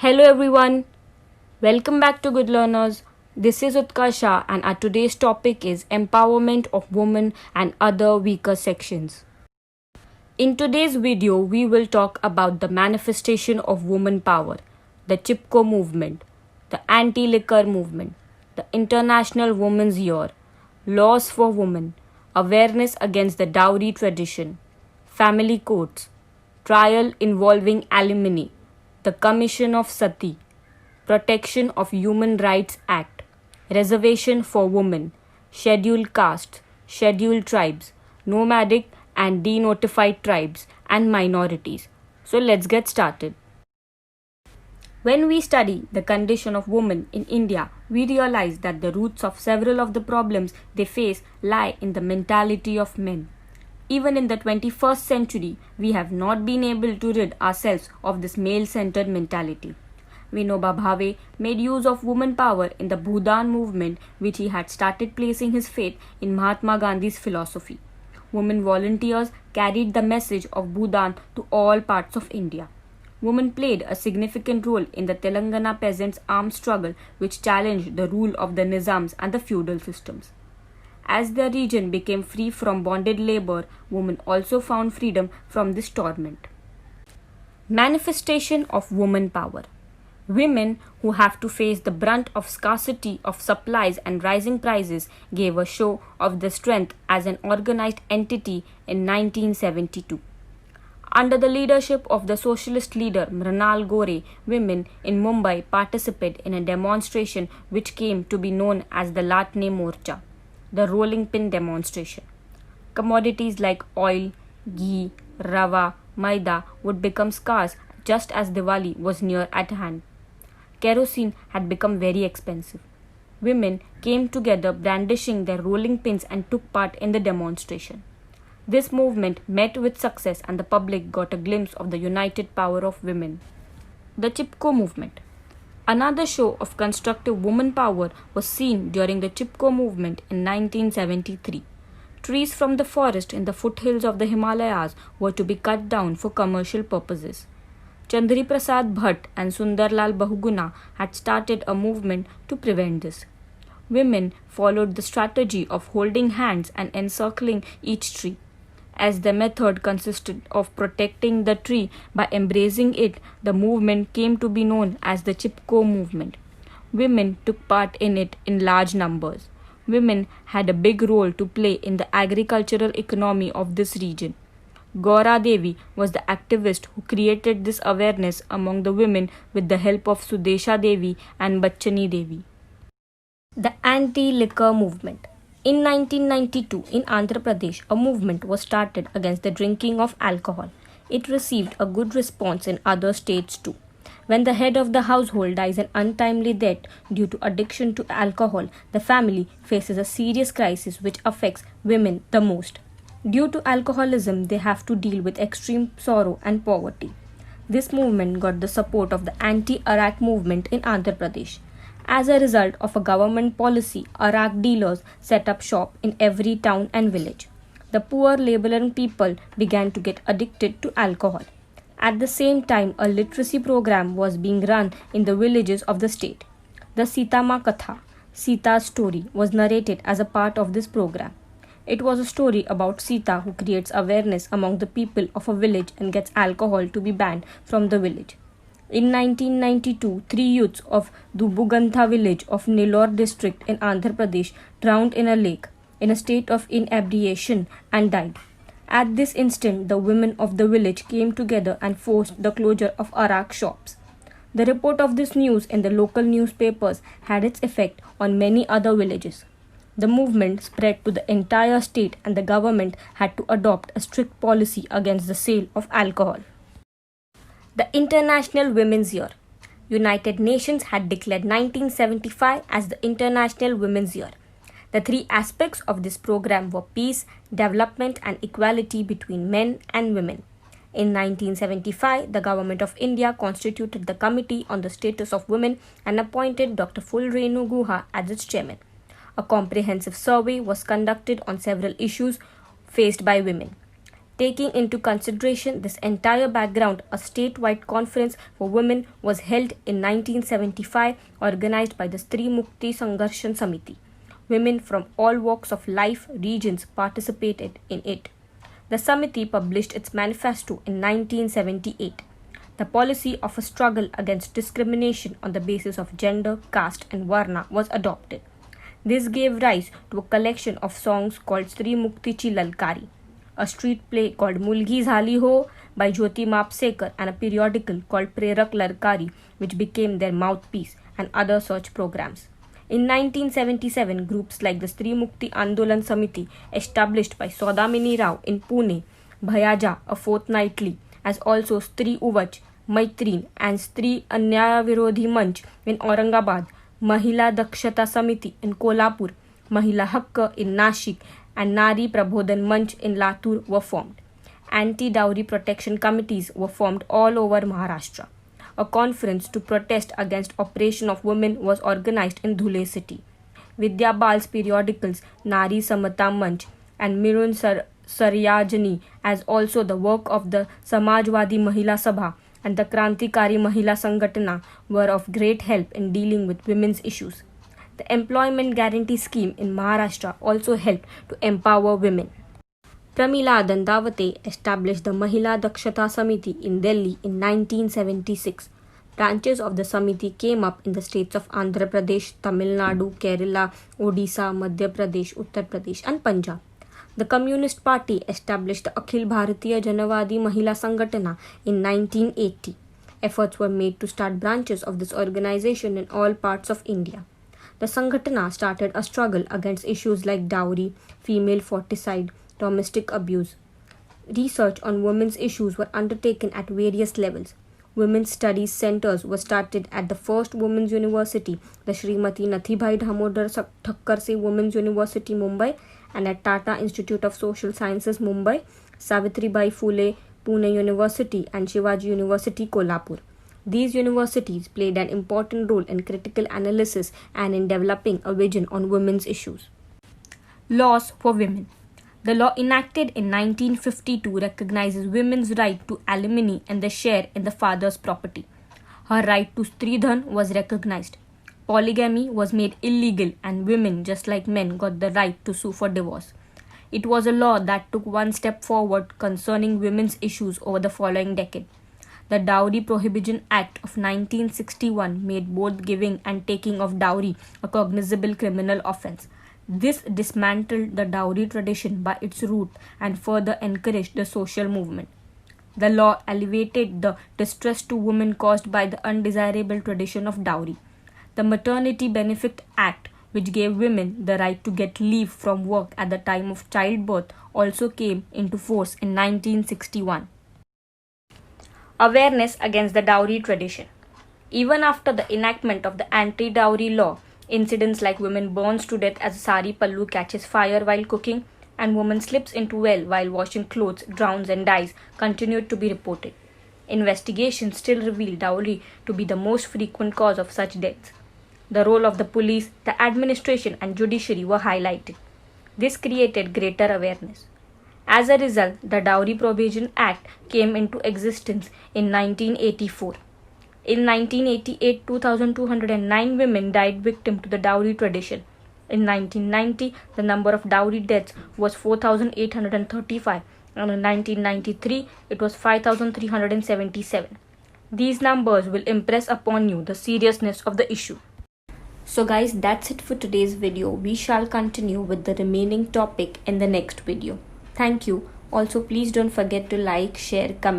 Hello everyone, welcome back to Good Learners. This is Utkasha and our today's topic is empowerment of women and other weaker sections. In today's video, we will talk about the manifestation of woman power, the Chipko movement, the anti-liquor movement, the International Women's Year, laws for women, awareness against the dowry tradition, family courts, trial involving alimony, the Commission of Sati, Protection of Human Rights Act, Reservation for Women, Scheduled Castes, Scheduled Tribes, Nomadic and Denotified Tribes, and Minorities. So let's get started. When we study the condition of women in India, we realize that the roots of several of the problems they face lie in the mentality of men. Even in the 21st century, we have not been able to rid ourselves of this male-centered mentality. Vinoba Bhave made use of woman power in the Bhudan movement, which he had started placing his faith in Mahatma Gandhi's philosophy. Women volunteers carried the message of Bhudan to all parts of India. Women played a significant role in the Telangana peasants' armed struggle, which challenged the rule of the Nizams and the feudal systems. As the region became free from bonded labor, women also found freedom from this torment. Manifestation of woman power. Women who have to face the brunt of scarcity of supplies and rising prices gave a show of their strength as an organized entity in 1972. Under the leadership of the socialist leader Mrinal Gore, women in Mumbai participated in a demonstration which came to be known as the Latne Morcha, the rolling pin demonstration. Commodities like oil, ghee, rava, maida would become scarce just as Diwali was near at hand. Kerosene had become very expensive. Women came together brandishing their rolling pins and took part in the demonstration. This movement met with success and the public got a glimpse of the united power of women. The Chipko movement. Another show of constructive woman power was seen during the Chipko movement in 1973. Trees from the forest in the foothills of the Himalayas were to be cut down for commercial purposes. Chandri Prasad Bhatt and Sundarlal Bahuguna had started a movement to prevent this. Women followed the strategy of holding hands and encircling each tree. As the method consisted of protecting the tree by embracing it, the movement came to be known as the Chipko movement. Women took part in it in large numbers. Women had a big role to play in the agricultural economy of this region. Gaura Devi was the activist who created this awareness among the women with the help of Sudesha Devi and Bachchani Devi. The anti-liquor movement. In 1992, in Andhra Pradesh, a movement was started against the drinking of alcohol. It received a good response in other states too. When the head of the household dies an untimely death due to addiction to alcohol, the family faces a serious crisis which affects women the most. Due to alcoholism, they have to deal with extreme sorrow and poverty. This movement got the support of the anti-Arak movement in Andhra Pradesh. As a result of a government policy, Arak dealers set up shop in every town and village. The poor laboring people began to get addicted to alcohol. At the same time, a literacy program was being run in the villages of the state. The Sitama Katha, Sita's story, was narrated as a part of this program. It was a story about Sita who creates awareness among the people of a village and gets alcohol to be banned from the village. In 1992, 3 youths of Dubugantha village of Nellore district in Andhra Pradesh drowned in a lake in a state of inebriation and died. At this instant, the women of the village came together and forced the closure of Arak shops. The report of this news in the local newspapers had its effect on many other villages. The movement spread to the entire state and the government had to adopt a strict policy against the sale of alcohol. The International Women's Year. United Nations had declared 1975 as the International Women's Year. The 3 aspects of this program were peace, development and equality between men and women. In 1975, the Government of India constituted the Committee on the Status of Women and appointed Dr. Fulrenu Guha as its chairman. A comprehensive survey was conducted on several issues faced by women. Taking into consideration this entire background, a statewide conference for women was held in 1975, organized by the Stri Mukti Sangarshan Samiti. Women from all walks of life, regions participated in it. The Samiti published its manifesto in 1978. The policy of a struggle against discrimination on the basis of gender, caste, and varna was adopted. This gave rise to a collection of songs called Stri Muktichi Lalkari, a street play called Mulgi Zhali Ho by Jyoti Mapsekar, and a periodical called Prerak Lalkari, which became their mouthpiece, and other such programs. In 1977, groups like the Stri Mukti Andolan Samiti, established by Saudamini Rao in Pune, Bhayaja, a fortnightly, as also Stri Uvach, Maitrin, and Stri Anyaya Virodhi Manch in Aurangabad, Mahila Dakshata Samiti in Kolhapur, Mahila Hakka in Nashik, and Nari Prabodhan Manch in Latur were formed. Anti-dowry protection committees were formed all over Maharashtra. A conference to protest against oppression of women was organized in Dhule city. Vidya Bal's periodicals Nari Samata Manch and Mirun Saryajani, as also the work of the Samajwadi Mahila Sabha and the Krantikari Mahila Sangatana, were of great help in dealing with women's issues. The Employment Guarantee Scheme in Maharashtra also helped to empower women. Pramila Dandavate established the Mahila Dakshata Samiti in Delhi in 1976. Branches of the Samiti came up in the states of Andhra Pradesh, Tamil Nadu, Kerala, Odisha, Madhya Pradesh, Uttar Pradesh, and Punjab. The Communist Party established the Akhil Bharatiya Janavadi Mahila Sangatana in 1980. Efforts were made to start branches of this organization in all parts of India. The Sangatana started a struggle against issues like dowry, female foeticide, domestic abuse. Research on women's issues were undertaken at various levels. Women's studies centers were started at the first women's university, the Srimati Nathibai Damodar Thakkarse Women's University, Mumbai, and at Tata Institute of Social Sciences, Mumbai, Savitribai Phule Pune University, and Shivaji University, Kolhapur. These universities played an important role in critical analysis and in developing a vision on women's issues. Laws for women. The law enacted in 1952 recognizes women's right to alimony and the share in the father's property. Her right to stridhan was recognized. Polygamy was made illegal, and women, just like men, got the right to sue for divorce. It was a law that took one step forward concerning women's issues over the following decade. The Dowry Prohibition Act of 1961 made both giving and taking of dowry a cognizable criminal offence. This dismantled the dowry tradition by its root and further encouraged the social movement. The law alleviated the distress to women caused by the undesirable tradition of dowry. The Maternity Benefit Act, which gave women the right to get leave from work at the time of childbirth, also came into force in 1961. Awareness against the dowry tradition. Even after the enactment of the anti-dowry law, incidents like women burns to death as a sari pallu catches fire while cooking, and woman slips into well while washing clothes, drowns and dies continued to be reported. Investigations still reveal dowry to be the most frequent cause of such deaths. The role of the police, the administration and judiciary were highlighted. This created greater awareness. As a result, the Dowry Prohibition Act came into existence in 1984. In 1988, 2,209 women died victim to the dowry tradition. In 1990, the number of dowry deaths was 4,835, and in 1993, it was 5,377. These numbers will impress upon you the seriousness of the issue. So guys, that's it for today's video. We shall continue with the remaining topic in the next video. Thank you. Also, please don't forget to like, share, comment.